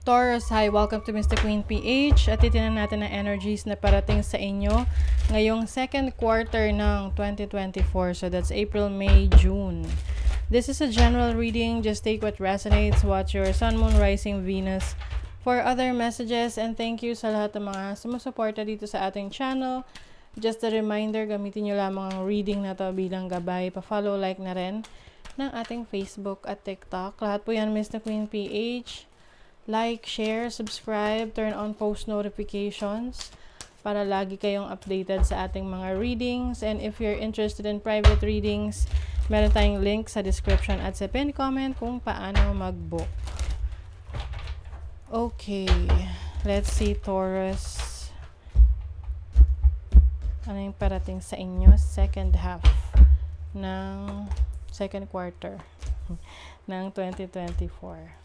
Taurus, hi! Welcome to Mr. Queen PH at titinan natin ang energies na parating sa inyo ngayong second quarter ng 2024. So that's April, May, June. This is a general reading. Just take what resonates. Watch your Sun, Moon, Rising, Venus for other messages. And thank you sa lahat ng mga sumusuporta dito sa ating channel. Just a reminder, gamitin nyo lamang ang reading na to bilang gabay. Pa-follow, like na rin ng ating Facebook at TikTok. Lahat po yan, Mr. Queen PH. Like, share, subscribe, turn on post notifications para lagi kayong updated sa ating mga readings. And if you're interested in private readings, meron tayong link sa description at sa pin comment kung paano mag-book. Okay, let's see Taurus. Ano yung parating sa inyo? Second half ng second quarter ng 2024.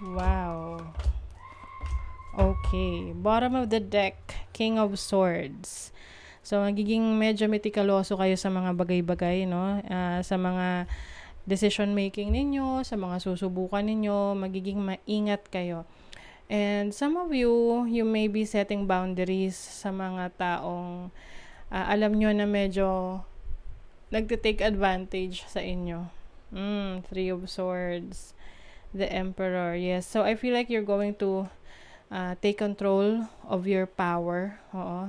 Wow. Okay. Bottom of the deck, King of Swords. So, magiging medyo metikaloso kayo sa mga bagay-bagay, no? Sa mga decision making ninyo, sa mga susubukan ninyo, magiging maingat kayo. And some of you may be setting boundaries sa mga taong alam nyo na medyo nagte-take advantage sa inyo. Three of Swords. The Emperor, yes. So, I feel like you're going to take control of your power.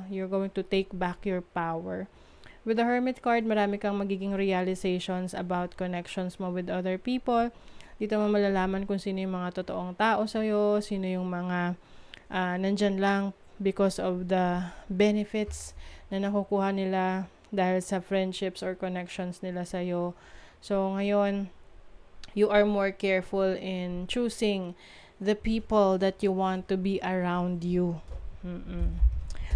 You're going to take back your power. With the Hermit card, marami kang magiging realizations about connections mo with other people. Dito mo malalaman kung sino yung mga totoong tao sa'yo, sino yung mga nandyan lang because of the benefits na nakukuha nila dahil sa friendships or connections nila sa'yo. So, ngayon, you are more careful in choosing the people that you want to be around you.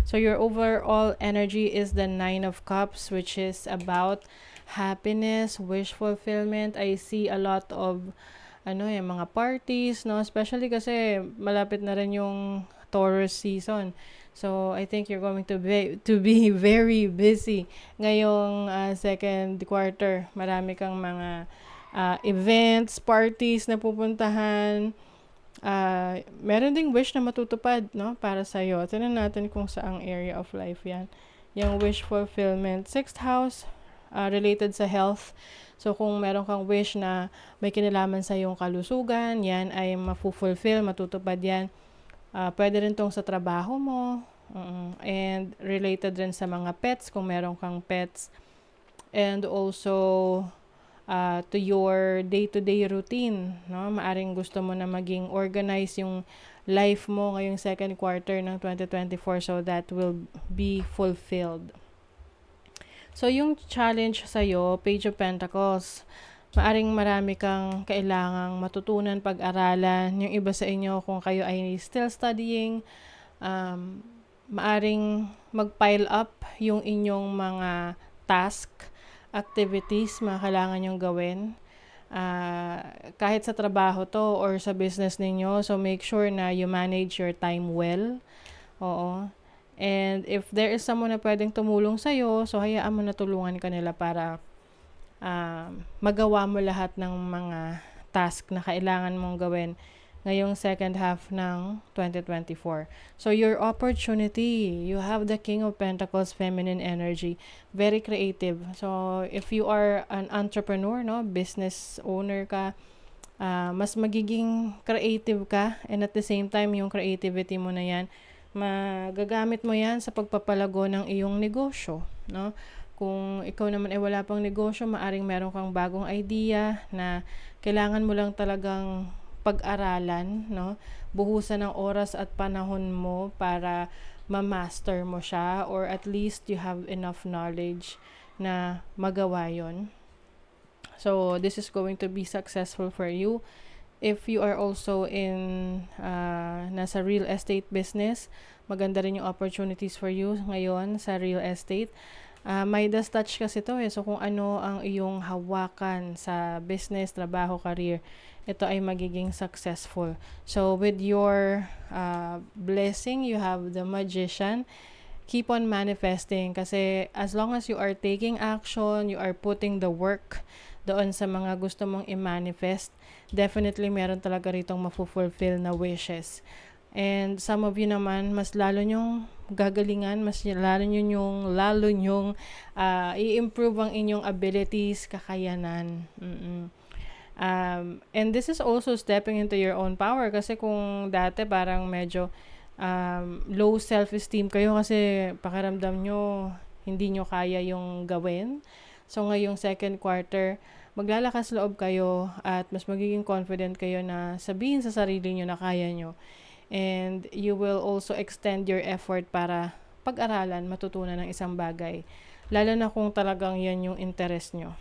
So your overall energy is the Nine of Cups, which is about happiness, wish fulfillment. I see a lot of mga parties, no? Especially kasi malapit na rin yung Taurus season. So I think you're going to be very busy ngayong second quarter. Marami kang mga events, parties na pupuntahan. Meron ding wish na matutupad, no, para sa'yo. Tignan natin kung saang area of life yan. Yung wish fulfillment. Sixth house, related sa health. So, kung meron kang wish na may kinalaman sa iyong kalusugan, yan ay mafulfill, matutupad yan. Pwede rin tong sa trabaho mo. And related rin sa mga pets, kung meron kang pets. And also to your day-to-day routine, no? Maaring gusto mo na maging organized yung life mo ngayong second quarter ng 2024, so that will be fulfilled. So, yung challenge sa'yo, Page of Pentacles, maaring marami kang kailangang matutunan, pag-aralan. Yung iba sa inyo, kung kayo ay still studying, maaring mag-pile up yung inyong mga task, activities mga kailangan nyong gawin. Kahit sa trabaho to or sa business ninyo, so make sure na you manage your time well. Oo. And if there is someone na pwedeng tumulong sa'yo, so hayaan mo na tulungan ka nila para magawa mo lahat ng mga task na kailangan mong gawin ngayong second half ng 2024. So, your opportunity, you have the King of Pentacles, feminine energy, very creative. So, if you are an entrepreneur, no, business owner ka, mas magiging creative ka, and at the same time, yung creativity mo na yan, magagamit mo yan sa pagpapalago ng iyong negosyo, no? Kung ikaw naman ay wala pang negosyo, maaring meron kang bagong idea na kailangan mo lang talagang pag-aralan, no? Buhusan ng oras at panahon mo para ma-master mo siya, or at least you have enough knowledge na magawa yon. So, this is going to be successful for you. If you are also in nasa real estate business, maganda rin yung opportunities for you ngayon sa real estate. Midas touch kasi to so kung ano ang iyong hawakan sa business, trabaho, career, ito ay magiging successful. So with your blessing, you have the Magician. Keep on manifesting kasi as long as you are taking action, you are putting the work doon sa mga gusto mong i-manifest, definitely meron talaga ritong mafu-fulfill na wishes. And some of you naman, mas lalo nyong gagalingan, mas lalo nyong i-improve ang inyong abilities, kakayanan. And this is also stepping into your own power, kasi kung dati parang medyo low self-esteem kayo kasi pakiramdam nyo hindi nyo kaya yung gawin. So ngayong second quarter, maglalakas loob kayo at mas magiging confident kayo na sabihin sa sarili nyo na kaya nyo. And you will also extend your effort para pag-aralan, matutunan ng isang bagay. Lalo na kung talagang yan yung interest nyo.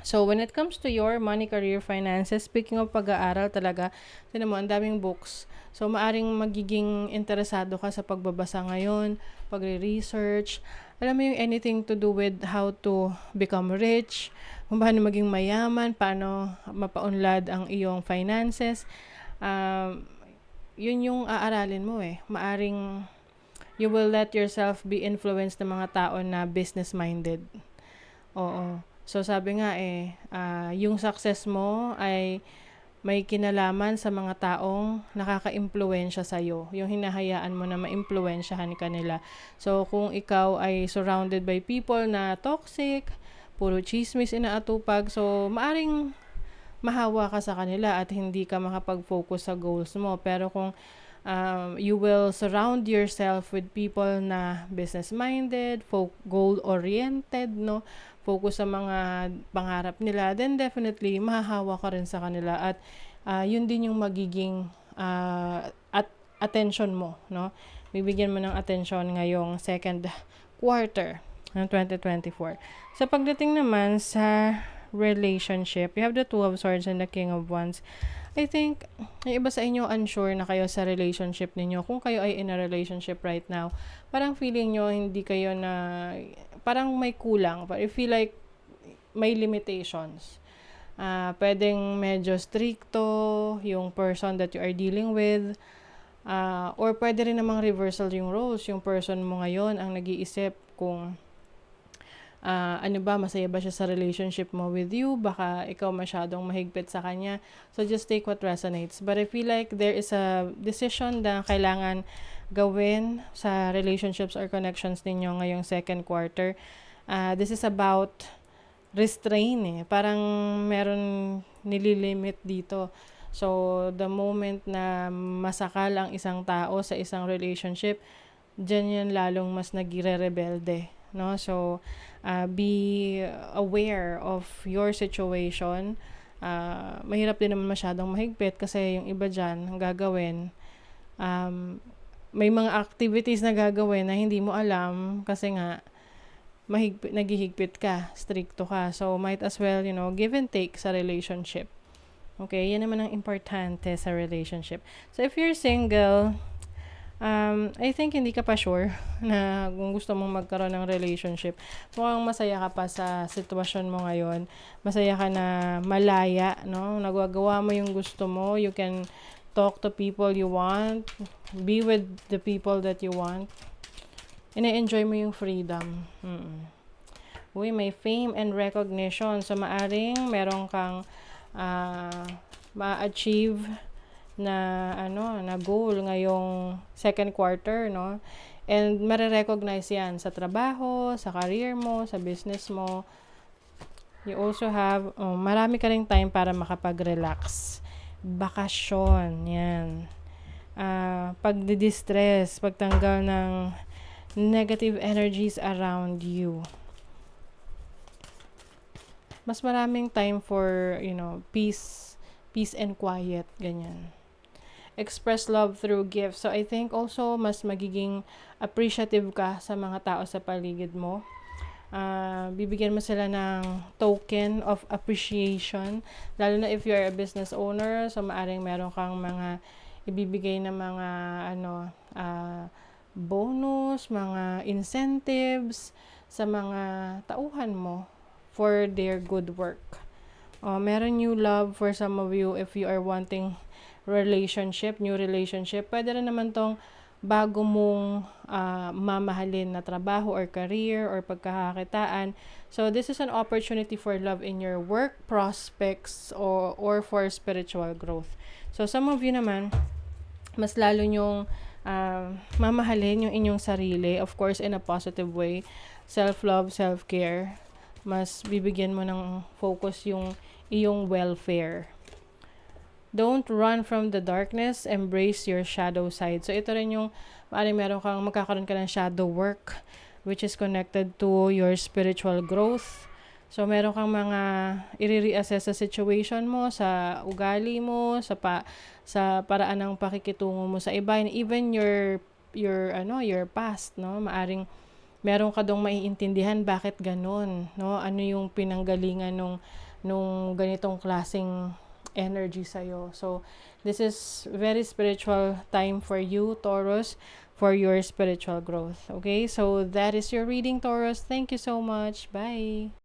So, when it comes to your money, career, finances, speaking of pag-aaral talaga, tinan mo, ang daming books. So, maaring magiging interesado ka sa pagbabasa ngayon, pagre-research, alam mo yung anything to do with how to become rich, kung paano maging mayaman, paano mapaunlad ang iyong finances. Yun yung aaralin mo Maaring you will let yourself be influenced ng mga tao na business-minded. Oo. So, sabi nga yung success mo ay may kinalaman sa mga taong nakaka-impluwensya sa'yo. Yung hinahayaan mo na ma-impluwensyahan ka nila. So, kung ikaw ay surrounded by people na toxic, puro chismis inaatupag, so, maaring mahawa ka sa kanila at hindi ka makapag-focus sa goals mo. Pero kung you will surround yourself with people na business-minded, goal-oriented, no? Focus sa mga pangarap nila, then definitely mahahawa ka rin sa kanila at yun din yung magiging attention mo, no? Bibigyan mo ng attention ngayong second quarter ng 2024. Sa pagdating naman sa relationship, you have the Two of Swords and the King of Wands. I think, yung iba sa inyo unsure na kayo sa relationship ninyo. Kung kayo ay in a relationship right now, parang feeling nyo hindi kayo na, parang may kulang. I feel like may limitations. Pwedeng medyo stricto yung person that you are dealing with. Or pwede rin namang reversal yung roles. Yung person mo ngayon ang nag-iisip kung ano ba, masaya ba siya sa relationship mo with you, baka ikaw masyadong mahigpit sa kanya. So, just take what resonates. But I feel like there is a decision na kailangan gawin sa relationships or connections ninyo ngayong second quarter. This is about restrain Parang meron nililimit dito. So, the moment na masakal ang isang tao sa isang relationship, dyan yan lalong mas nagire-rebelde. No? So, be aware of your situation. Mahirap din naman masyadong mahigpit kasi yung iba dyan, ang gagawin, may mga activities na gagawin na hindi mo alam kasi nga, naghihigpit ka, stricto ka. So, might as well, give and take sa relationship. Okay, yan naman ang importante sa relationship. So, if you're single, I think hindi ka pa sure na kung gusto mong magkaroon ng relationship. Mukhang masaya ka pa sa sitwasyon mo ngayon. Masaya ka na malaya, no? Nagagawa mo yung gusto mo. You can talk to people you want. Be with the people that you want. Ina-enjoy mo yung freedom. Uy, may fame and recognition. So, maaring meron kang ma-achieve na goal ngayong second quarter, no? And mare-recognize yan sa trabaho, sa career mo, sa business mo. You also have, marami ka ring time para makapag-relax. Bakasyon, yan. Pagdi-distress, pagtanggal ng negative energies around you. Mas maraming time for, peace and quiet, ganyan. Express love through gifts. So, I think also, mas magiging appreciative ka sa mga tao sa paligid mo. Bibigyan mo sila ng token of appreciation. Lalo na if you're a business owner, so maaring meron kang mga ibibigay na mga, bonus, mga incentives sa mga tauhan mo for their good work. Meron new love for some of you if you are wanting new relationship. Pwede rin naman tong bago mong mamahalin na trabaho or career or pagkakakitaan. So this is an opportunity for love in your work prospects or for spiritual growth. So some of you naman, mas lalo nyong mamahalin yung inyong sarili, of course in a positive way. Self-love, self-care, mas bibigyan mo ng focus yung iyong welfare. Don't run from the darkness, embrace your shadow side. So ito rin yung magkakaroon ka ng shadow work which is connected to your spiritual growth. So meron kang mga i-reassess sa situation mo, sa ugali mo, sa paraan ng pakikitungo mo sa iba, and even your past, no? Maaring meron ka dong maiintindihan bakit ganun, no? Ano yung pinanggalingan nung ganitong klaseng energy sa'yo. So, this is very spiritual time for you, Taurus, for your spiritual growth. Okay? So, that is your reading, Taurus. Thank you so much. Bye!